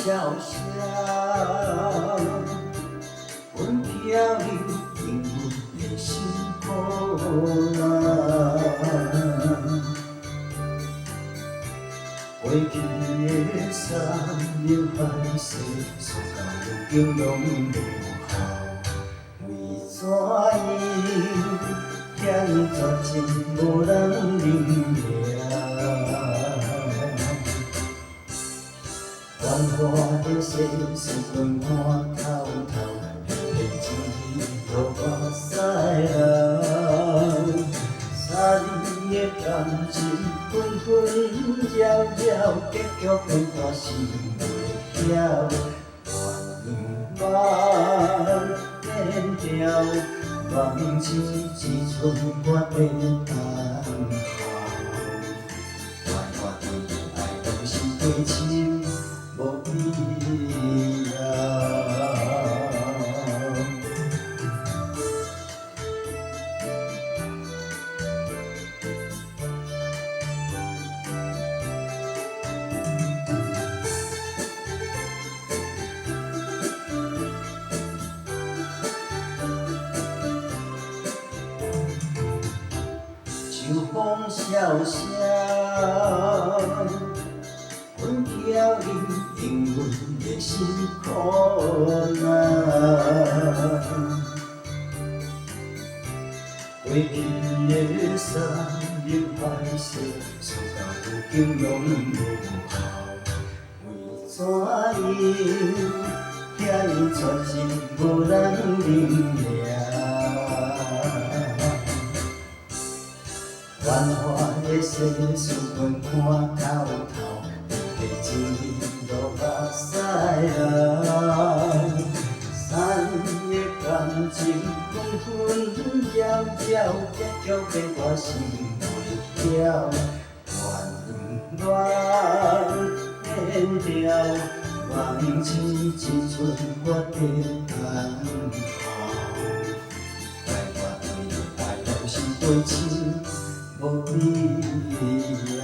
笑声，阮飘流因阮的心苦难。过去的山盟海誓，所到如今拢无效。为怎样遐尼绝情，无人明了？繁华的世事，阮看透透，偏偏只落我西人。三年的感情，分分扰扰，结局变化是袂晓。愿望变调，梦醒只剩我的暗号。繁华的爱都是过深，无必要。秋风萧萧，阮飘零因阮的心苦难。过去的山盟海誓，所到如今拢无效。为怎样遐尼绝情，无人明了？繁华的世事，阮看透透，偏偏只落目屎人。三年的感情，分分扰扰，结局变我心袂晓。愿变调，梦醒只剩我的暗号。繁华的爱都是过深，无必要。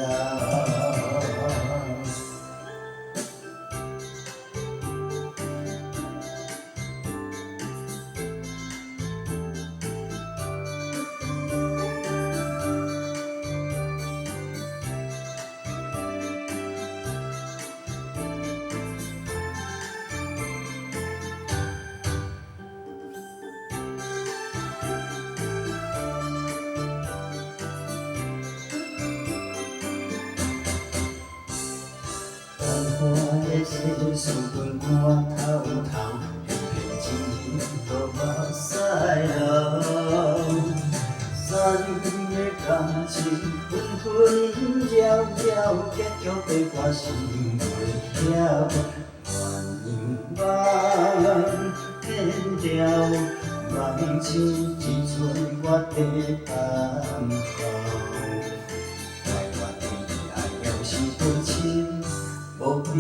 繁华的世事，阮看透透，偏偏只落目屎人。三年的感情，分分扰扰，结局变我心袂晓。愿变调，梦醒只剩我的暗号。繁华的爱要是过深，无必